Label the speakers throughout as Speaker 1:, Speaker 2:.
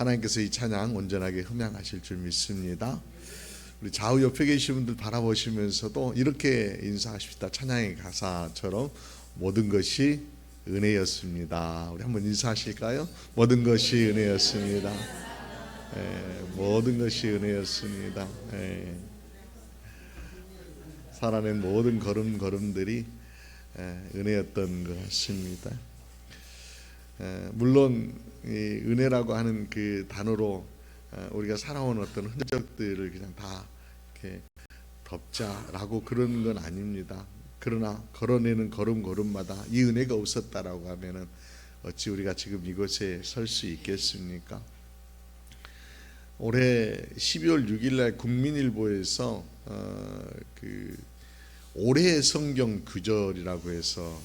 Speaker 1: 하나님께서 이 찬양 온전하게 흠양하실 줄 믿습니다. 우리 좌우 옆에 계신 분들 바라보시면서도 이렇게 인사하십시다. 찬양의 가사처럼 모든 것이 은혜였습니다. 우리 한번 인사하실까요? 모든 것이 은혜였습니다. 모든 것이 은혜였습니다. 살아낸 모든 걸음들이 은혜였던 것 같습니다. 물론 이 은혜라고 하는 그 단어로 우리가 살아온 어떤 흔적들을 그냥 다 이렇게 덮자라고 그런 건 아닙니다. 그러나 걸어내는 걸음마다 이 은혜가 없었다라고 하면은 어찌 우리가 지금 이곳에 설 수 있겠습니까? 올해 12월 6일날 국민일보에서 그 올해의 성경 구절이라고 해서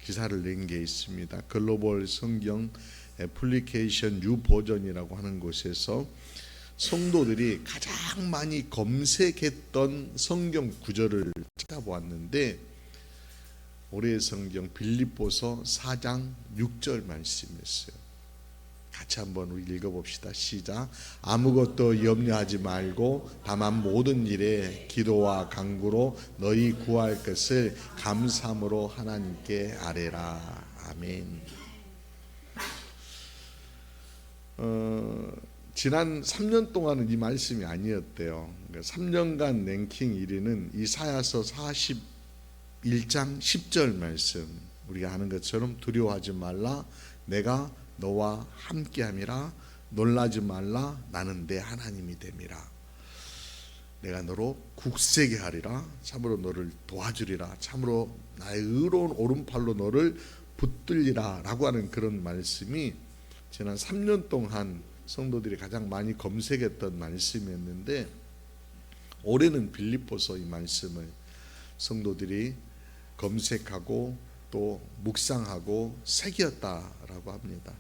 Speaker 1: 기사를 낸 게 있습니다. 글로벌 성경 애플리케이션 뉴 버전이라고 하는 곳에서 성도들이 가장 많이 검색했던 성경 구절을 찾아보았는데 올해의 성경 빌립보서 4장 6절 말씀이었어요. 같이 한번 우리 읽어봅시다. 시작. 아무것도 염려하지 말고 다만 모든 일에 기도와 간구로 너희 구할 것을 감사함으로 하나님께 아뢰라. 아멘. 지난 3년 동안은 이 말씀이 아니었대요. 3년간 랭킹 1위는 이사야서 41장 10절 말씀, 우리가 아는 것처럼 두려워하지 말라 내가 너와 함께함이라 놀라지 말라 나는 내 하나님이 됨이라. 내가 너로 굳세게 하리라. 참으로 너를 도와주리라. 참으로 나의 의로운 오른팔로 너를 붙들리라 라고 하는 그런 말씀이 지난 3년 동안 성도들이 가장 많이 검색했던 말씀이었는데 올해는 빌립보서 이 말씀을 성도들이 검색하고 또 묵상하고 새겼다라고 합니다.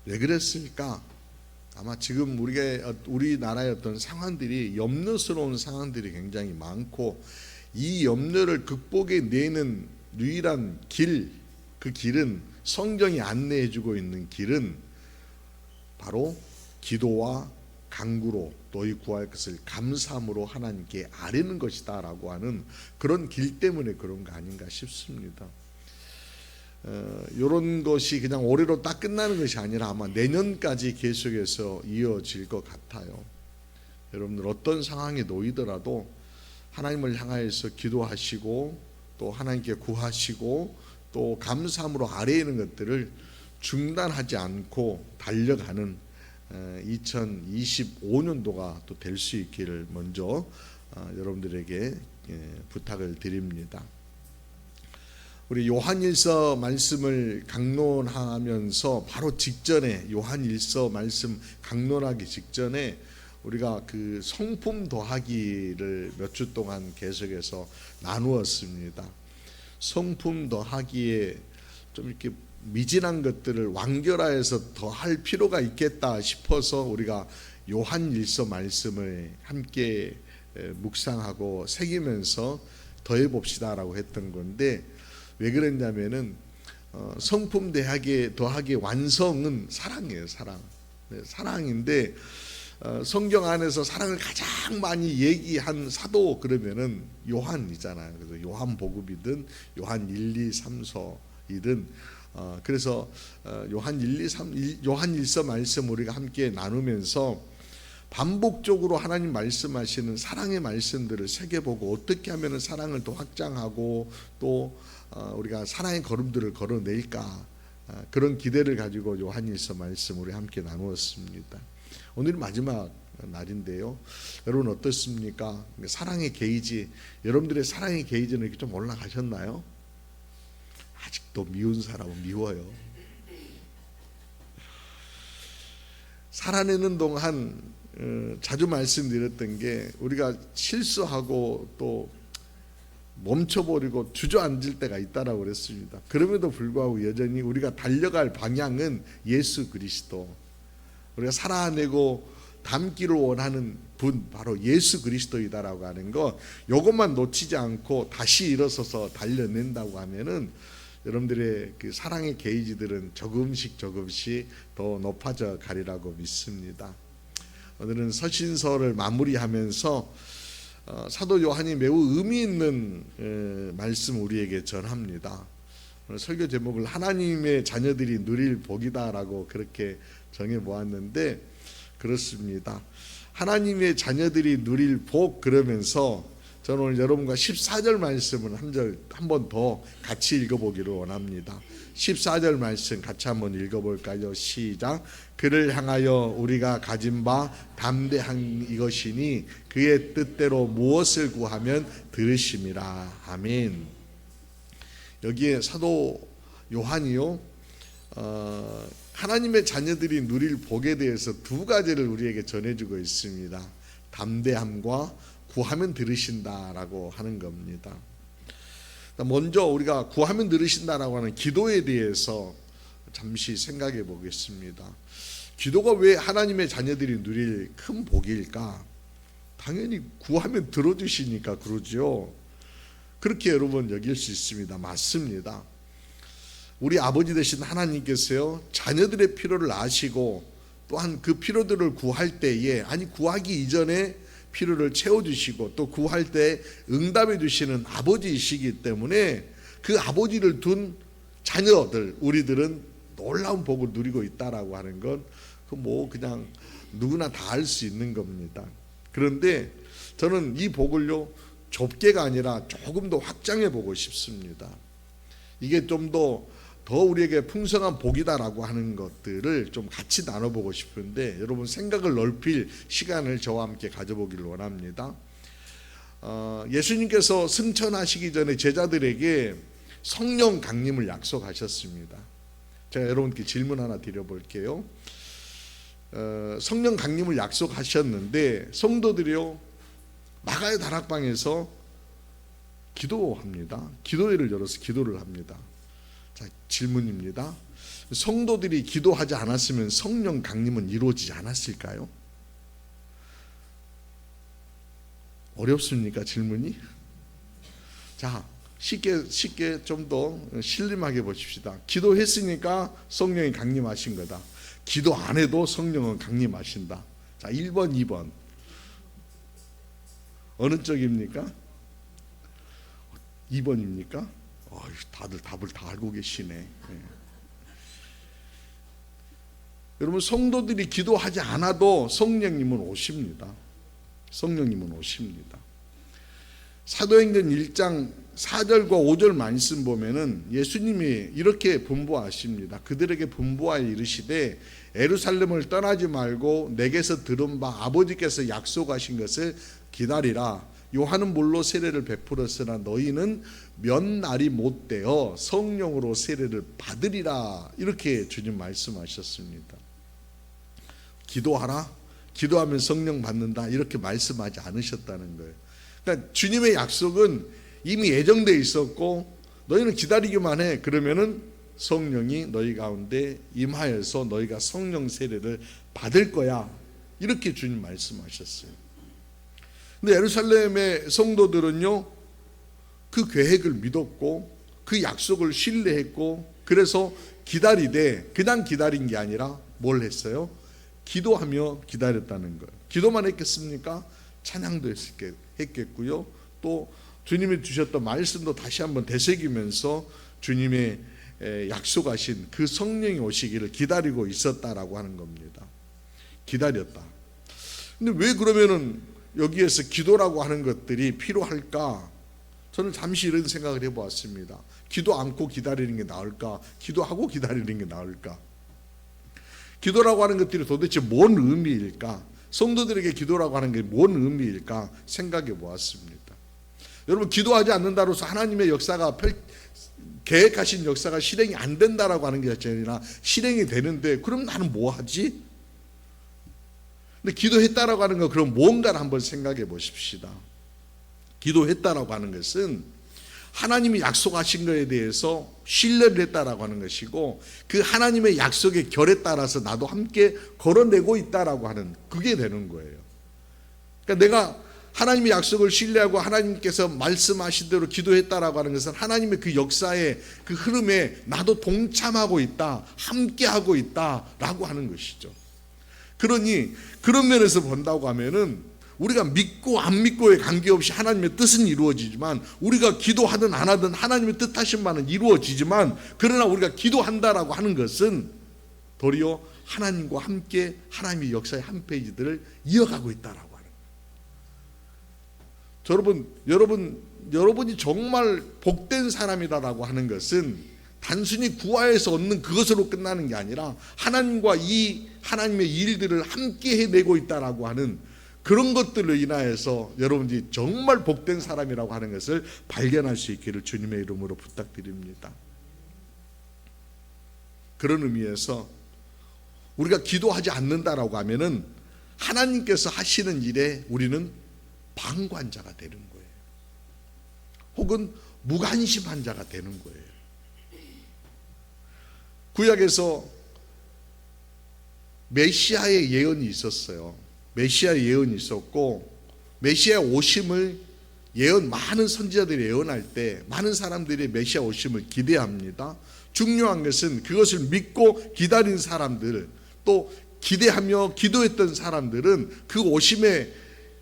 Speaker 1: 왜 그랬을까? 아마 지금 우리나라의 어떤 상황들이 염려스러운 상황들이 굉장히 많고 이 염려를 극복해 내는 유일한 길, 그 길은 성경이 안내해주고 있는 길은 바로 기도와 간구로 너희 구할 것을 감사함으로 하나님께 아뢰는 것이다 라고 하는 그런 길 때문에 그런 거 아닌가 싶습니다. 이런 것이 그냥 올해로 딱 끝나는 것이 아니라 아마 내년까지 계속해서 이어질 것 같아요. 여러분들 어떤 상황에 놓이더라도 하나님을 향하여서 기도하시고 또 하나님께 구하시고 또 감사함으로 아뢰는 것들을 중단하지 않고 달려가는 2025년도가 또 될 수 있기를 먼저 여러분들에게 부탁을 드립니다. 우리 요한일서 말씀을 강론하면서 바로 직전에 요한일서 말씀 강론하기 직전에 우리가 그 성품 더하기를 몇 주 동안 계속해서 나누었습니다. 성품 더하기에 좀 이렇게 미진한 것들을 완결화해서 더 할 필요가 있겠다 싶어서 우리가 요한일서 말씀을 함께 묵상하고 새기면서 더해 봅시다라고 했던 건데 왜 그랬냐면은 성품 더하기의 완성은 사랑이에요. 사랑. 사랑인데 성경 안에서 사랑을 가장 많이 얘기한 사도 그러면은 요한이잖아요. 그래서 요한복음이든 요한 1, 2, 3서이든 그래서 요한 1, 2, 3 요한일서 말씀 우리가 함께 나누면서 반복적으로 하나님 말씀하시는 사랑의 말씀들을 새겨보고 어떻게 하면 사랑을 더 확장하고 또 우리가 사랑의 걸음들을 걸어낼까 그런 기대를 가지고 요한일서 말씀 우리 함께 나누었습니다. 오늘 마지막 날인데요. 여러분 어떻습니까? 사랑의 게이지, 여러분들의 사랑의 게이지는 이렇게 좀 올라가셨나요? 아직도 미운 사람은 미워요. 살아내는 동안 자주 말씀드렸던 게 우리가 실수하고 또 멈춰버리고 주저앉을 때가 있다라고 그랬습니다. 그럼에도 불구하고 여전히 우리가 달려갈 방향은 예수 그리스도, 우리가 살아내고 닮기를 원하는 분 바로 예수 그리스도이다라고 하는 거, 이것만 놓치지 않고 다시 일어서서 달려낸다고 하면은 여러분들의 그 사랑의 게이지들은 조금씩 더 높아져 가리라고 믿습니다. 오늘은 서신서를 마무리하면서 사도 요한이 매우 의미 있는 말씀 우리에게 전합니다. 오늘 설교 제목을 하나님의 자녀들이 누릴 복이다라고 그렇게 정해 보았는데 그렇습니다. 하나님의 자녀들이 누릴 복, 그러면서 저는 오늘 여러분과 14절 말씀을 한 번 더 같이 읽어보기를 원합니다. 14절 말씀 같이 한번 읽어볼까요? 시작. 그를 향하여 우리가 가진 바 담대한 이것이니 그의 뜻대로 무엇을 구하면 들으심이라. 아멘. 여기에 사도 요한이요, 하나님의 자녀들이 누릴 복에 대해서 두 가지를 우리에게 전해주고 있습니다. 담대함과 구하면 들으신다라고 하는 겁니다. 먼저 우리가 구하면 들으신다라고 하는 기도에 대해서 잠시 생각해 보겠습니다. 기도가 왜 하나님의 자녀들이 누릴 큰 복일까? 당연히 구하면 들어주시니까 그러죠. 그렇게 여러분 여길 수 있습니다. 맞습니다. 우리 아버지 되신 하나님께서요, 자녀들의 필요를 아시고 또한 그 필요들을 구할 때에, 구하기 이전에 필요를 채워주시고 또 구할 때 응답해 주시는 아버지이시기 때문에 그 아버지를 둔 자녀들, 우리들은 놀라운 복을 누리고 있다라고 하는 건 그냥 누구나 다 알 수 있는 겁니다. 그런데 저는 이 복을요, 좁게가 아니라 조금 더 확장해 보고 싶습니다. 이게 좀 더 우리에게 풍성한 복이다라고 하는 것들을 좀 같이 나눠보고 싶은데, 여러분 생각을 넓힐 시간을 저와 함께 가져보기를 원합니다. 예수님께서 승천하시기 전에 제자들에게 성령 강림을 약속하셨습니다. 제가 여러분께 질문 하나 드려볼게요. 성령 강림을 약속하셨는데 성도들이요, 마가의 다락방에서 기도합니다. 기도회를 열어서 기도를 합니다. 자, 질문입니다. 성도들이 기도하지 않았으면 성령 강림은 이루어지지 않았을까요? 어렵습니까, 질문이? 자, 쉽게 좀 더 신림하게 보십시다. 기도했으니까 성령이 강림하신 거다. 기도 안 해도 성령은 강림하신다. 자, 1번, 2번. 어느 쪽입니까? 2번입니까? 다들 답을 다 알고 계시네. 네. 여러분, 성도들이 기도하지 않아도 성령님은 오십니다. 성령님은 오십니다. 사도행전 1장 4절과 5절 말씀 보면은 예수님이 이렇게 분부하십니다. 그들에게 분부하여 이르시되 예루살렘을 떠나지 말고 내게서 들은 바 아버지께서 약속하신 것을 기다리라. 요한은 물로 세례를 베풀었으나 너희는 몇 날이 못 되어 성령으로 세례를 받으리라. 이렇게 주님 말씀하셨습니다. 기도하라, 기도하면 성령 받는다, 이렇게 말씀하지 않으셨다는 거예요. 그러니까 주님의 약속은 이미 예정되어 있었고 너희는 기다리기만 해. 그러면은 성령이 너희 가운데 임하여서 너희가 성령 세례를 받을 거야. 이렇게 주님 말씀하셨어요. 근데 예루살렘의 성도들은요, 그 계획을 믿었고 그 약속을 신뢰했고, 그래서 기다리되 그냥 기다린 게 아니라 뭘 했어요? 기도하며 기다렸다는 거예요. 기도만 했겠습니까? 찬양도 했겠고요. 또 주님이 주셨던 말씀도 다시 한번 되새기면서 주님의 약속하신 그 성령이 오시기를 기다리고 있었다라고 하는 겁니다. 기다렸다. 근데 왜 그러면은 여기에서 기도라고 하는 것들이 필요할까? 저는 잠시 이런 생각을 해보았습니다. 기도 않고 기다리는 게 나을까? 기도하고 기다리는 게 나을까? 기도라고 하는 것들이 도대체 뭔 의미일까? 성도들에게 기도라고 하는 게 뭔 의미일까? 생각해 보았습니다. 여러분, 기도하지 않는다로서 하나님의 역사가 계획하신 역사가 실행이 안 된다라고 하는 게 아니라 실행이 되는데, 그럼 나는 뭐 하지? 근데 기도했다라고 하는 거, 그럼 뭔가를 한번 생각해 보십시다. 기도했다라고 하는 것은 하나님이 약속하신 것에 대해서 신뢰를 했다라고 하는 것이고, 그 하나님의 약속의 결에 따라서 나도 함께 걸어내고 있다라고 하는, 그게 되는 거예요. 그러니까 내가 하나님의 약속을 신뢰하고 하나님께서 말씀하신 대로 기도했다라고 하는 것은 하나님의 그 역사의 그 흐름에 나도 동참하고 있다, 함께하고 있다라고 하는 것이죠. 그러니 그런 면에서 본다고 하면은 우리가 믿고 안 믿고에 관계없이 하나님의 뜻은 이루어지지만, 우리가 기도하든 안 하든 하나님의 뜻하신 바는 이루어지지만, 그러나 우리가 기도한다라고 하는 것은 도리어 하나님과 함께 하나님의 역사의 한 페이지들을 이어가고 있다라고 하는 거예요. 여러분이 정말 복된 사람이다라고 하는 것은 단순히 구하에서 얻는 그것으로 끝나는 게 아니라 하나님과 이 하나님의 일들을 함께 해내고 있다라고 하는 그런 것들로 인하여서 여러분들이 정말 복된 사람이라고 하는 것을 발견할 수 있기를 주님의 이름으로 부탁드립니다. 그런 의미에서 우리가 기도하지 않는다라고 하면은 하나님께서 하시는 일에 우리는 방관자가 되는 거예요. 혹은 무관심한 자가 되는 거예요. 구약에서 메시아의 예언이 있었어요. 메시아의 예언이 있었고, 메시아 오심을 많은 선지자들이 예언할 때 많은 사람들이 메시아 오심을 기대합니다. 중요한 것은 그것을 믿고 기다린 사람들, 또 기대하며 기도했던 사람들은 그 오심의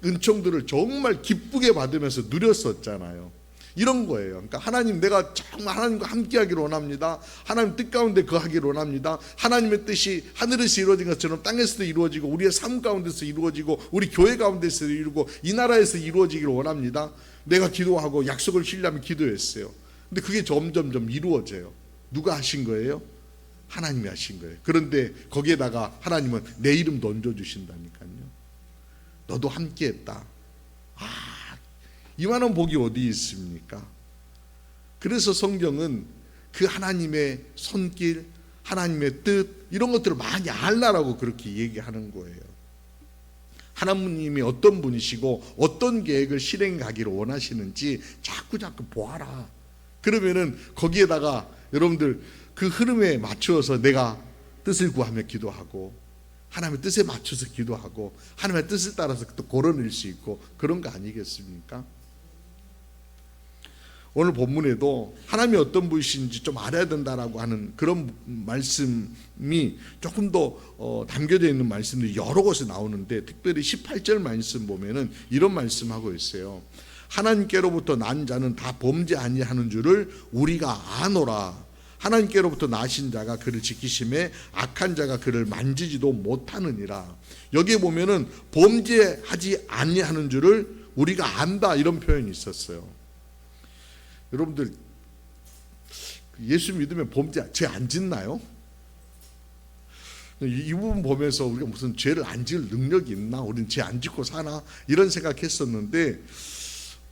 Speaker 1: 은총들을 정말 기쁘게 받으면서 누렸었잖아요. 이런 거예요. 그러니까 하나님, 내가 정말 하나님과 함께하기를 원합니다. 하나님 뜻 가운데 거하기를 원합니다. 하나님의 뜻이 하늘에서 이루어진 것처럼 땅에서도 이루어지고, 우리의 삶 가운데서 이루어지고, 우리 교회 가운데서 이루고, 이 나라에서 이루어지기를 원합니다. 내가 기도하고 약속을 신뢰하며 기도했어요. 근데 그게 점점점 이루어져요. 누가 하신 거예요? 하나님이 하신 거예요. 그런데 거기에다가 하나님은 내 이름도 얹어주신다니까요. 너도 함께했다. 이만한 복이 어디 있습니까? 그래서 성경은 그 하나님의 손길, 하나님의 뜻, 이런 것들을 많이 알라라고 그렇게 얘기하는 거예요. 하나님이 어떤 분이시고 어떤 계획을 실행해 가기를 원하시는지 자꾸 보아라. 그러면은 거기에다가 여러분들 그 흐름에 맞추어서 내가 뜻을 구하며 기도하고, 하나님의 뜻에 맞춰서 기도하고, 하나님의 뜻을 따라서 또 걸어낼 수 있고, 그런 거 아니겠습니까? 오늘 본문에도 하나님이 어떤 분이신지 좀 알아야 된다라고 하는 그런 말씀이 조금 더 담겨져 있는 말씀들이 여러 곳에 나오는데, 특별히 18절 말씀 보면은 이런 말씀하고 있어요. 하나님께로부터 난 자는 다 범죄 아니하는 줄을 우리가 아노라. 하나님께로부터 나신 자가 그를 지키심에 악한 자가 그를 만지지도 못하느니라. 여기에 보면은 범죄하지 아니하는 줄을 우리가 안다, 이런 표현이 있었어요. 여러분들 예수 믿으면 죄 안 짓나요? 이 부분 보면서 우리가 무슨 죄를 안 지을 능력이 있나, 우리는 죄 안 짓고 사나, 이런 생각했었는데,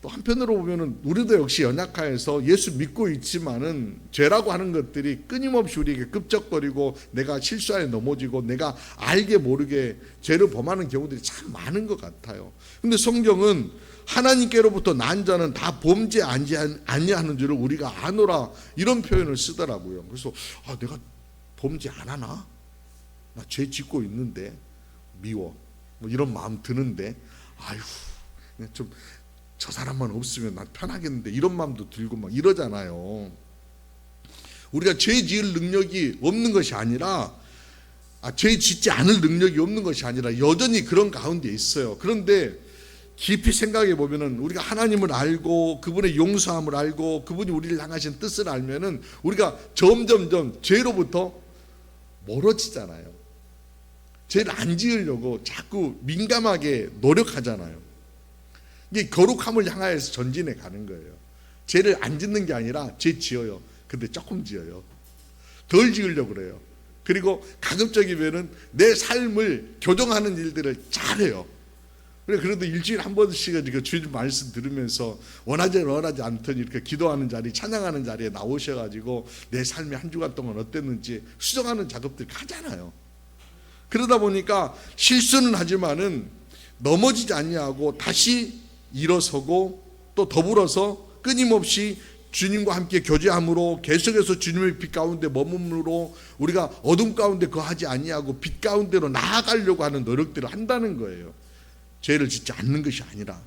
Speaker 1: 또 한편으로 보면은 우리도 역시 연약하여서 예수 믿고 있지만은 죄라고 하는 것들이 끊임없이 우리에게 끄적거리고, 내가 실수하여 넘어지고, 내가 알게 모르게 죄를 범하는 경우들이 참 많은 것 같아요. 근데 성경은 하나님께로부터 난 자는 다 범죄 아니하는 줄을 우리가 아노라, 이런 표현을 쓰더라고요. 그래서 내가 범죄 안 하나? 나 죄 짓고 있는데 미워, 뭐 이런 마음 드는데, 좀 저 사람만 없으면 난 편하겠는데, 이런 마음도 들고 막 이러잖아요. 우리가 죄 지을 능력이 없는 것이 아니라, 죄 짓지 않을 능력이 없는 것이 아니라 여전히 그런 가운데 있어요. 그런데 깊이 생각해 보면은 우리가 하나님을 알고 그분의 용서함을 알고 그분이 우리를 향하신 뜻을 알면은 우리가 점점점 죄로부터 멀어지잖아요. 죄를 안 지으려고 자꾸 민감하게 노력하잖아요. 이게 거룩함을 향하여서 전진해 가는 거예요. 죄를 안 짓는 게 아니라 죄 지어요. 근데 조금 지어요. 덜 지으려고 그래요. 그리고 가급적이면은 내 삶을 교정하는 일들을 잘해요. 그래도 일주일에 한 번씩은 주님 말씀 들으면서 원하지 않더니 이렇게 기도하는 자리, 찬양하는 자리에 나오셔가지고 내 삶이 한 주간 동안 어땠는지 수정하는 작업들 하잖아요. 그러다 보니까 실수는 하지만은 넘어지지 아니하고 다시 일어서고, 또 더불어서 끊임없이 주님과 함께 교제함으로 계속해서 주님의 빛 가운데 머금므로 우리가 어둠 가운데 거하지 아니하고 빛 가운데로 나아가려고 하는 노력들을 한다는 거예요. 죄를 짓지 않는 것이 아니라.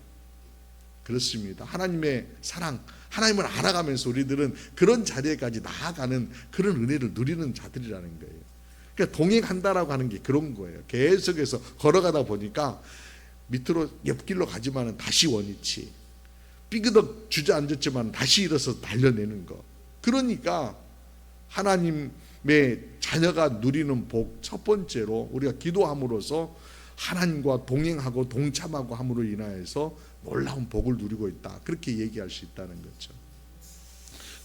Speaker 1: 그렇습니다. 하나님의 사랑, 하나님을 알아가면서 우리들은 그런 자리에까지 나아가는 그런 은혜를 누리는 자들이라는 거예요. 그러니까 동행한다라고 하는 게 그런 거예요. 계속해서 걸어가다 보니까 밑으로 옆길로 가지만은 다시 원위치, 삐그덕 주저앉았지만 다시 일어서 달려내는 거. 그러니까 하나님의 자녀가 누리는 복, 첫 번째로 우리가 기도함으로써 하나님과 동행하고 동참하고 함으로 인하여서 놀라운 복을 누리고 있다, 그렇게 얘기할 수 있다는 거죠.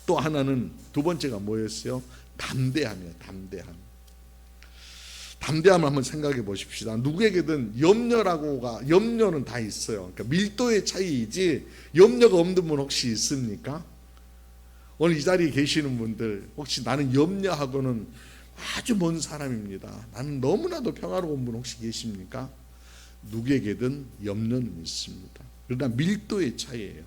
Speaker 1: 또 하나는, 두 번째가 뭐였어요? 담대함이에요. 담대함을 한번 생각해 보십시다. 누구에게든 염려는 다 있어요. 그러니까 밀도의 차이이지 염려가 없는 분 혹시 있습니까? 오늘 이 자리에 계시는 분들, 혹시 나는 염려하고는 아주 먼 사람입니다, 나는 너무나도 평화로운 분 혹시 계십니까? 누구에게든 염려는 있습니다. 그러나 밀도의 차이예요.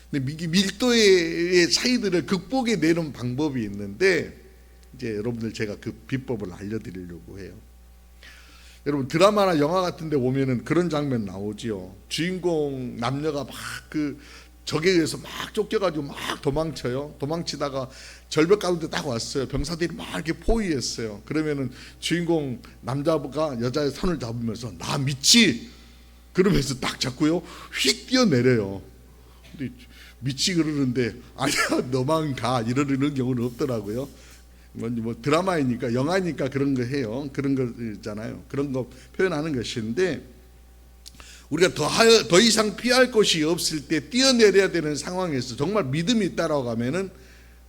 Speaker 1: 근데 밀도의 차이들을 극복해 내는 방법이 있는데, 이제 여러분들 제가 그 비법을 알려드리려고 해요. 여러분 드라마나 영화 같은 데 보면은 그런 장면 나오지요. 주인공 남녀가 막 적에 의해서 막 쫓겨가지고 막 도망쳐요. 도망치다가 절벽 가운데 딱 왔어요. 병사들이 막 이렇게 포위했어요. 그러면은 주인공 남자가 여자의 손을 잡으면서 나 믿지? 그러면서 딱 잡고요, 휙 뛰어내려요. 근데 믿지 그러는데 아니야 너만 가 이러는 경우는 없더라고요. 뭐 드라마이니까, 영화니까 그런 거 해요. 그런 거 있잖아요. 그런 거 표현하는 것인데, 우리가 더 이상 피할 곳이 없을 때 뛰어내려야 되는 상황에서 정말 믿음이 있다라고 하면은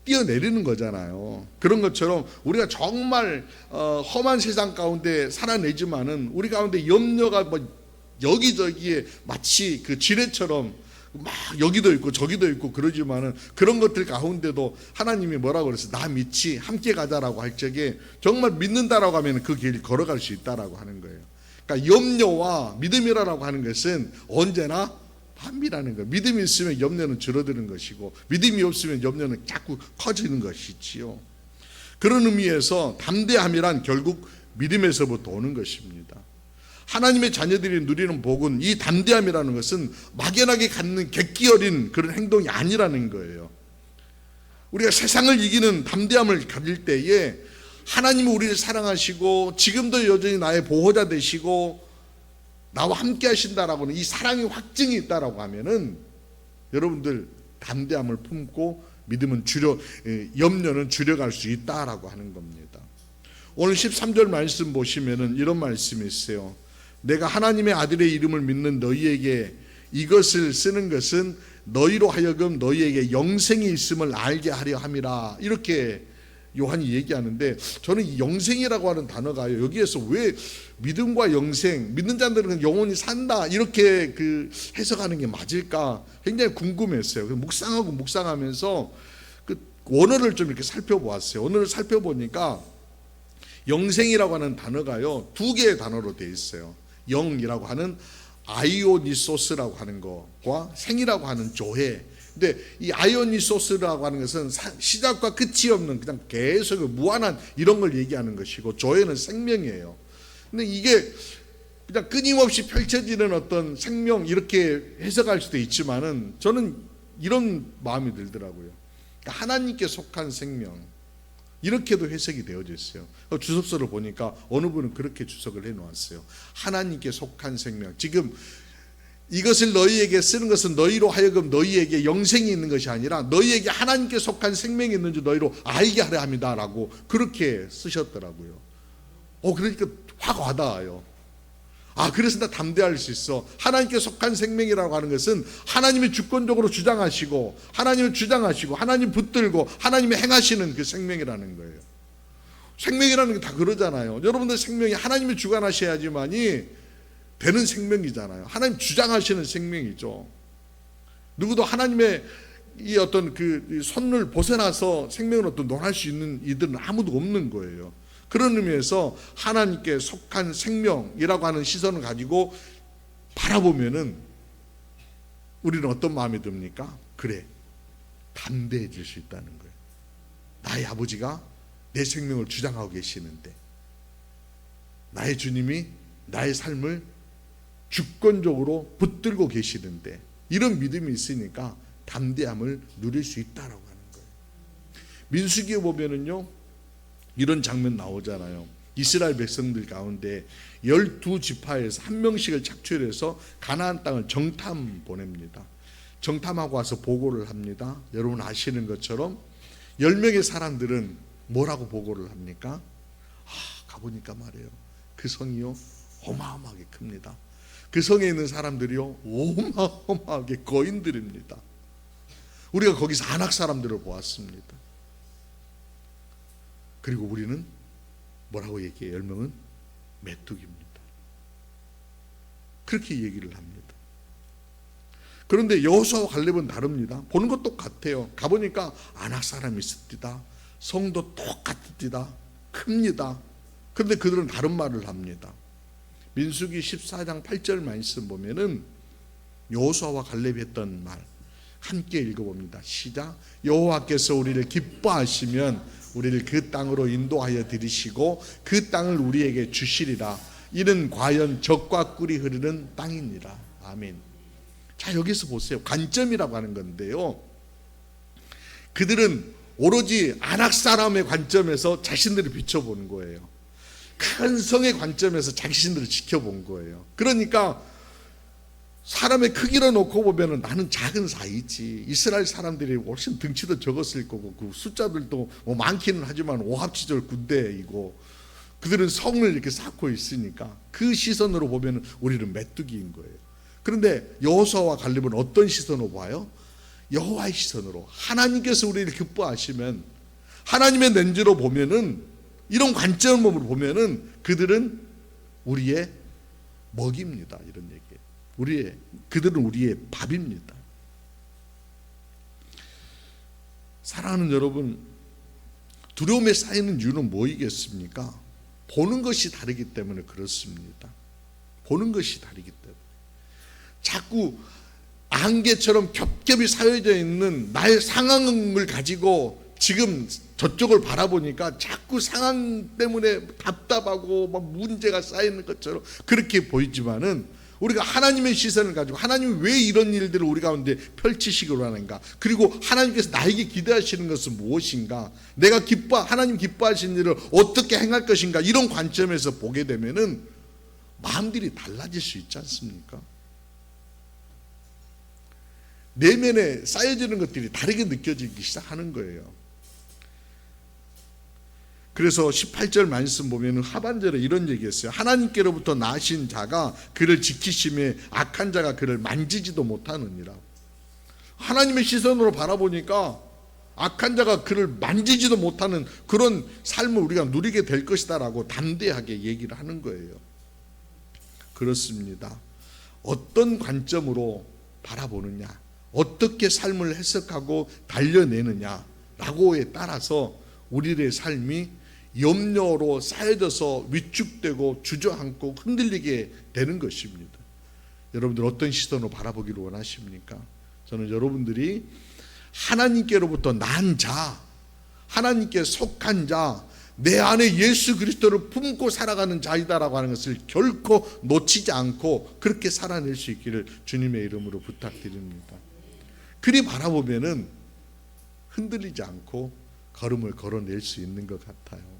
Speaker 1: 뛰어내리는 거잖아요. 그런 것처럼 우리가 정말 험한 세상 가운데 살아내지만은 우리 가운데 염려가 뭐 여기저기에 마치 그 지뢰처럼 막 여기도 있고 저기도 있고 그러지만은, 그런 것들 가운데도 하나님이 뭐라고 그랬어요? 나 믿지, 함께 가자라고 할 적에 정말 믿는다라고 하면 그 길 걸어갈 수 있다라고 하는 거예요. 그러니까 염려와 믿음이라고 하는 것은 언제나 반비라는 거예요. 믿음이 있으면 염려는 줄어드는 것이고, 믿음이 없으면 염려는 자꾸 커지는 것이지요. 그런 의미에서 담대함이란 결국 믿음에서부터 오는 것입니다. 하나님의 자녀들이 누리는 복은, 이 담대함이라는 것은 막연하게 갖는 객기 어린 그런 행동이 아니라는 거예요. 우리가 세상을 이기는 담대함을 가질 때에 하나님이 우리를 사랑하시고 지금도 여전히 나의 보호자 되시고 나와 함께 하신다라고 하는 이 사랑의 확증이 있다라고 하면은, 여러분들 담대함을 품고 믿음은 염려는 줄여갈 수 있다라고 하는 겁니다. 오늘 13절 말씀 보시면은 이런 말씀이 있어요. 내가 하나님의 아들의 이름을 믿는 너희에게 이것을 쓰는 것은 너희로 하여금 너희에게 영생이 있음을 알게 하려 함이라, 이렇게 요한이 얘기하는데, 저는 이 영생이라고 하는 단어가요, 여기에서 왜 믿음과 영생, 믿는 자들은 영원히 산다 이렇게 해석하는 게 맞을까 굉장히 궁금했어요. 묵상하면서 그 원어를 좀 이렇게 살펴보았어요. 원어를 살펴보니까 영생이라고 하는 단어가요, 두 개의 단어로 되어 있어요. 영이라고 하는 아이오니소스라고 하는 것과 생이라고 하는 조회. 근데 이 아이오니소스라고 하는 것은 시작과 끝이 없는 그냥 계속 무한한 이런 걸 얘기하는 것이고, 조회는 생명이에요. 근데 이게 그냥 끊임없이 펼쳐지는 어떤 생명 이렇게 해석할 수도 있지만은, 저는 이런 마음이 들더라고요. 그러니까 하나님께 속한 생명, 이렇게도 해석이 되어져 있어요. 주석서를 보니까 어느 분은 그렇게 주석을 해놓았어요. 하나님께 속한 생명. 지금 이것을 너희에게 쓰는 것은 너희로 하여금 너희에게 영생이 있는 것이 아니라 너희에게 하나님께 속한 생명이 있는지 너희로 알게 하려 합니다라고 그렇게 쓰셨더라고요. 그러니까 확 와닿아요. 그래서 나 담대할 수 있어. 하나님께 속한 생명이라고 하는 것은 하나님이 주권적으로 주장하시고, 하나님 붙들고 하나님이 행하시는 그 생명이라는 거예요. 생명이라는 게 다 그러잖아요. 여러분들 생명이 하나님이 주관하셔야지만이 되는 생명이잖아요. 하나님 주장하시는 생명이죠. 누구도 하나님의 이 어떤 그 손을 벗어나서 생명을 어떤 논할 수 있는 이들은 아무도 없는 거예요. 그런 의미에서 하나님께 속한 생명이라고 하는 시선을 가지고 바라보면은 우리는 어떤 마음이 듭니까? 그래, 담대해질 수 있다는 거예요. 나의 아버지가 내 생명을 주장하고 계시는데, 나의 주님이 나의 삶을 주권적으로 붙들고 계시는데 이런 믿음이 있으니까 담대함을 누릴 수 있다라고 하는 거예요. 민수기에 보면은요 이런 장면 나오잖아요. 이스라엘 백성들 가운데 12지파에서 한 명씩을 착출해서 가나안 땅을 정탐 보냅니다. 정탐하고 와서 보고를 합니다. 여러분 아시는 것처럼 10명의 사람들은 뭐라고 보고를 합니까? 가보니까 말이에요, 그 성이요 어마어마하게 큽니다. 그 성에 있는 사람들이요 어마어마하게 거인들입니다. 우리가 거기서 아낙 사람들을 보았습니다. 그리고 우리는 뭐라고 얘기해요? 10명은 메뚜기입니다. 그렇게 얘기를 합니다. 그런데 여호수아와 갈렙은 다릅니다. 보는 것 똑같아요. 가보니까 아낙 사람이 있습니다. 성도 똑같습니다. 큽니다. 그런데 그들은 다른 말을 합니다. 민수기 14장 8절 말씀 보면은 여호수아와 갈렙이 했던 말 함께 읽어봅니다. 시작. 여호와께서 우리를 기뻐하시면 우리를 그 땅으로 인도하여 들이시고 그 땅을 우리에게 주시리라. 이는 과연 젖과 꿀이 흐르는 땅이니라. 아멘. 자, 여기서 보세요. 관점이라고 하는 건데요, 그들은 오로지 아낙 사람의 관점에서 자신들을 비춰보는 거예요. 큰 성의 관점에서 자신들을 지켜본 거예요. 그러니까 사람의 크기로 놓고 보면 나는 작은 사이지, 이스라엘 사람들이 훨씬 덩치도 적었을 거고 그 숫자들도 뭐 많기는 하지만 오합지졸 군대이고 그들은 성을 이렇게 쌓고 있으니까 그 시선으로 보면 우리는 메뚜기인 거예요. 그런데 여호수아와 갈렙은 어떤 시선으로 봐요? 여호와의 시선으로, 하나님께서 우리를 기뻐하시면, 하나님의 렌즈로 보면은, 이런 관점으로 보면은 그들은 우리의 먹입니다. 이런 얘기예요. 그들은 우리의 밥입니다. 사랑하는 여러분, 두려움에 쌓이는 이유는 뭐이겠습니까? 보는 것이 다르기 때문에 그렇습니다. 보는 것이 다르기 때문에 자꾸 안개처럼 겹겹이 쌓여져 있는 나의 상황을 가지고 지금 저쪽을 바라보니까 자꾸 상황 때문에 답답하고 막 문제가 쌓이는 것처럼 그렇게 보이지만은, 우리가 하나님의 시선을 가지고 하나님이 왜 이런 일들을 우리 가운데 펼치시기로 하는가, 그리고 하나님께서 나에게 기대하시는 것은 무엇인가, 내가 하나님 기뻐하시는 일을 어떻게 행할 것인가, 이런 관점에서 보게 되면은 마음들이 달라질 수 있지 않습니까? 내면에 쌓여지는 것들이 다르게 느껴지기 시작하는 거예요. 그래서 18절 말씀 보면 하반절에 이런 얘기했어요. 하나님께로부터 나신 자가 그를 지키심에 악한 자가 그를 만지지도 못하느니라. 하나님의 시선으로 바라보니까 악한 자가 그를 만지지도 못하는 그런 삶을 우리가 누리게 될 것이다 라고 담대하게 얘기를 하는 거예요. 그렇습니다. 어떤 관점으로 바라보느냐, 어떻게 삶을 해석하고 달려내느냐라고에 따라서 우리의 삶이 염려로 쌓여져서 위축되고 주저앉고 흔들리게 되는 것입니다. 여러분들 어떤 시선으로 바라보기를 원하십니까? 저는 여러분들이 하나님께로부터 난 자, 하나님께 속한 자, 내 안에 예수 그리스도를 품고 살아가는 자이다라고 하는 것을 결코 놓치지 않고 그렇게 살아낼 수 있기를 주님의 이름으로 부탁드립니다. 그리 바라보면은 흔들리지 않고 걸음을 걸어낼 수 있는 것 같아요.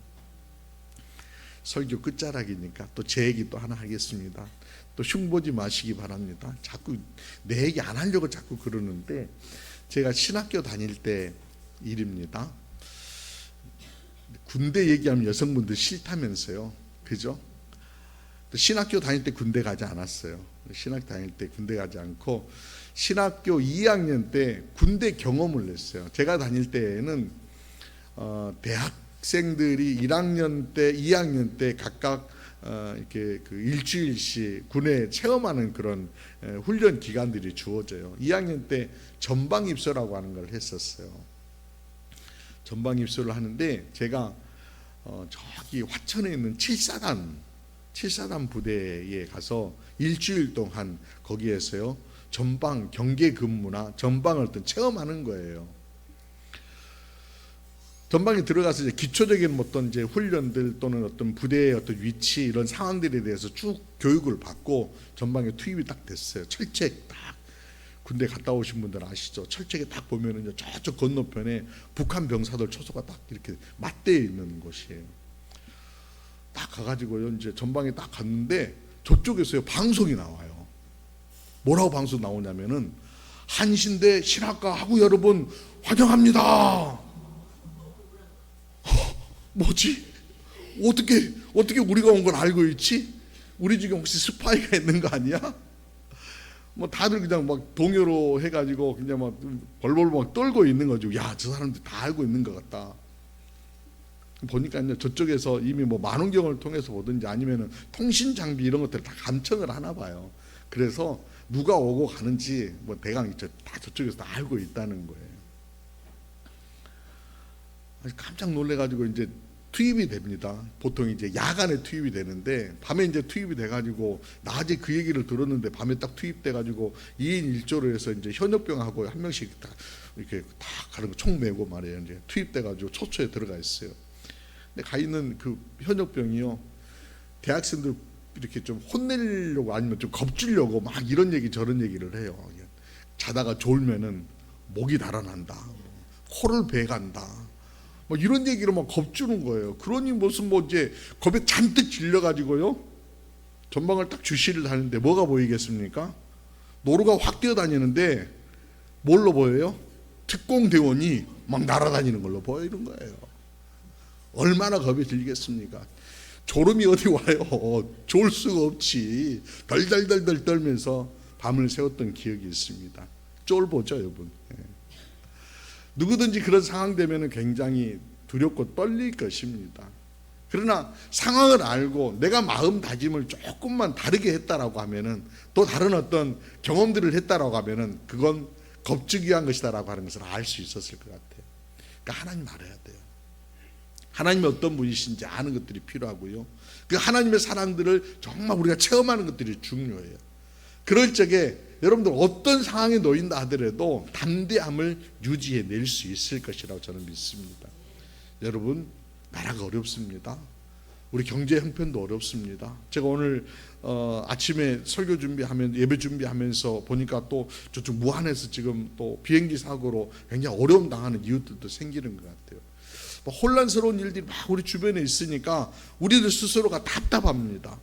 Speaker 1: 설교 끝자락이니까 또 제 얘기 또 하나 하겠습니다. 또 흉보지 마시기 바랍니다. 자꾸 내 얘기 안 하려고 자꾸 그러는데, 제가 신학교 다닐 때 일입니다. 군대 얘기하면 여성분들 싫다면서요, 그죠? 또 신학교 다닐 때 군대 가지 않았어요. 신학교 다닐 때 군대 가지 않고 신학교 2학년 때 군대 경험을 했어요. 제가 다닐 때에는 대학생들이 1학년 때, 2학년 때 각각 이렇게 그 일주일씩 군에 체험하는 그런 훈련 기간들이 주어져요. 2학년 때 전방 입소라고 하는 걸 했었어요. 전방 입소를 하는데 제가 저기 화천에 있는 7사단 부대에 가서 일주일 동안 거기에서요 전방 경계 근무나 전방을 어떤 체험하는 거예요. 전방에 들어가서 이제 기초적인 어떤 이제 훈련들 또는 어떤 부대의 어떤 위치 이런 상황들에 대해서 쭉 교육을 받고 전방에 투입이 딱 됐어요. 철책 딱 군대 갔다 오신 분들 아시죠? 철책에 딱 보면은 저쪽 건너편에 북한 병사들 초소가 딱 이렇게 맞대어 있는 곳이에요. 딱 가가지고요 이제 전방에 딱 갔는데 저쪽에서요 방송이 나와요. 뭐라고 방송 나오냐면은 한신대 신학과 하고 여러분 환영합니다. 뭐지? 어떻게 우리가 온 걸 알고 있지? 우리 지금 혹시 스파이가 있는 거 아니야? 뭐 다들 그냥 막 동요로 해가지고 그냥 막 벌벌 막 떨고 있는 거죠. 야, 저 사람들 다 알고 있는 것 같다. 보니까요 저쪽에서 이미 뭐 만원경을 통해서 보든지 아니면은 통신 장비 이런 것들 다 감청을 하나 봐요. 그래서 누가 오고 가는지 뭐 대강 다 저쪽에서 다 알고 있다는 거예요. 깜짝 놀래가지고 이제 투입이 됩니다. 보통 이제 야간에 투입이 되는데 밤에 이제 투입이 돼가지고 낮에 그 얘기를 들었는데 밤에 딱 투입돼가지고 2인 1조로 해서 이제 현역병하고 한 명씩 딱 이렇게 다 가는 거 총 메고 말이에요. 이제 투입돼가지고 초초에 들어가 있어요. 근데 가 있는 그 현역병이요 대학생들 이렇게 좀 혼내려고 아니면 좀 겁주려고 막 이런 얘기 저런 얘기를 해요. 자다가 졸면은 목이 달아난다, 코를 베간다, 뭐 이런 얘기로 막 겁주는 거예요. 그러니 무슨 뭐 이제 겁에 잔뜩 질려가지고요 전방을 딱 주시를 하는데 뭐가 보이겠습니까? 노루가 확 뛰어다니는데 뭘로 보여요? 특공대원이 막 날아다니는 걸로 보이는 거예요. 얼마나 겁이 들겠습니까? 졸음이 어디 와요? 졸 수가 없지. 덜덜덜덜 떨면서 밤을 새웠던 기억이 있습니다. 쫄보죠 여러분. 누구든지 그런 상황 되면 굉장히 두렵고 떨릴 것입니다. 그러나 상황을 알고 내가 마음 다짐을 조금만 다르게 했다라고 하면은 또 다른 어떤 경험들을 했다라고 하면은 그건 겁주기 위한 것이다라고 하는 것을 알 수 있었을 것 같아요. 그러니까 하나님 알아야 돼요. 하나님이 어떤 분이신지 아는 것들이 필요하고요. 그 하나님의 사랑들을 정말 우리가 체험하는 것들이 중요해요. 그럴 적에 여러분들 어떤 상황에 놓인다 하더라도 담대함을 유지해낼 수 있을 것이라고 저는 믿습니다. 여러분 나라가 어렵습니다. 우리 경제 형편도 어렵습니다. 제가 오늘 아침에 설교 준비하면 예배 준비하면서 보니까 또 저쪽 무안에서 지금 또 비행기 사고로 굉장히 어려움 당하는 이웃들도 생기는 것 같아요. 혼란스러운 일들이 막 우리 주변에 있으니까 우리들 스스로가 답답합니다.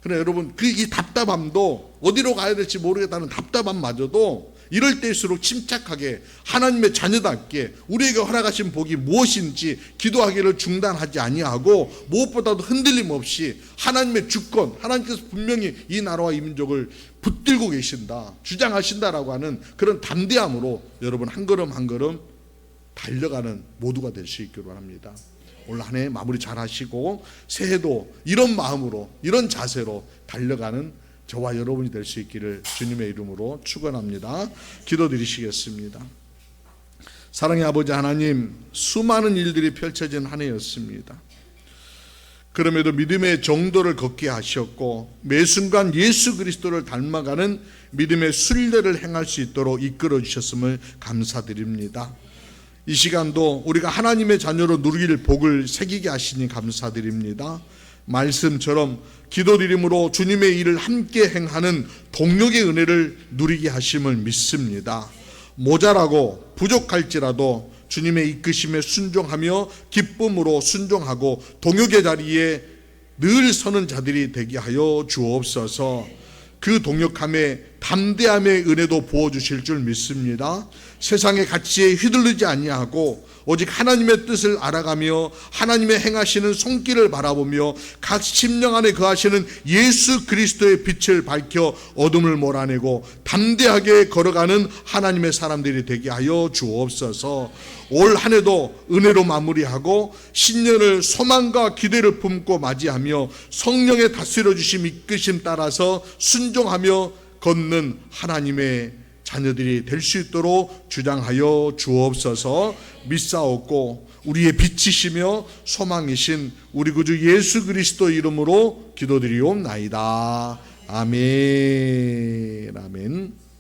Speaker 1: 그러나 여러분 이 답답함도 어디로 가야 될지 모르겠다는 답답함마저도 이럴 때일수록 침착하게 하나님의 자녀답게 우리에게 허락하신 복이 무엇인지 기도하기를 중단하지 아니하고 무엇보다도 흔들림 없이 하나님의 주권, 하나님께서 분명히 이 나라와 이 민족을 붙들고 계신다, 주장하신다라고 하는 그런 담대함으로 여러분 한 걸음 한 걸음 달려가는 모두가 될 수 있기를 합니다. 올 한 해 마무리 잘 하시고 새해도 이런 마음으로 이런 자세로 달려가는 저와 여러분이 될 수 있기를 주님의 이름으로 축원합니다. 기도드리시겠습니다. 사랑의 아버지 하나님, 수많은 일들이 펼쳐진 한 해였습니다. 그럼에도 믿음의 정도를 걷게 하셨고 매 순간 예수 그리스도를 닮아가는 믿음의 순례를 행할 수 있도록 이끌어 주셨음을 감사드립니다. 이 시간도 우리가 하나님의 자녀로 누릴 복을 새기게 하시니 감사드립니다. 말씀처럼 기도드림으로 주님의 일을 함께 행하는 동력의 은혜를 누리게 하심을 믿습니다. 모자라고 부족할지라도 주님의 이끄심에 순종하며 기쁨으로 순종하고 동역의 자리에 늘 서는 자들이 되게 하여 주옵소서. 그 동역함에 담대함의 은혜도 부어주실 줄 믿습니다. 세상의 가치에 휘둘리지 아니하고 오직 하나님의 뜻을 알아가며 하나님의 행하시는 손길을 바라보며 각 심령 안에 거하시는 예수 그리스도의 빛을 밝혀 어둠을 몰아내고 담대하게 걸어가는 하나님의 사람들이 되게 하여 주옵소서. 올 한 해도 은혜로 마무리하고 신년을 소망과 기대를 품고 맞이하며 성령의 다스려 주심 이끄심 따라서 순종하며 걷는 하나님의 자녀들이 될 수 있도록 주장하여 주옵소서. 믿사옵고 우리의 빛이시며 소망이신 우리 구주 예수 그리스도 이름으로 기도드리옵나이다. 아멘. 아멘.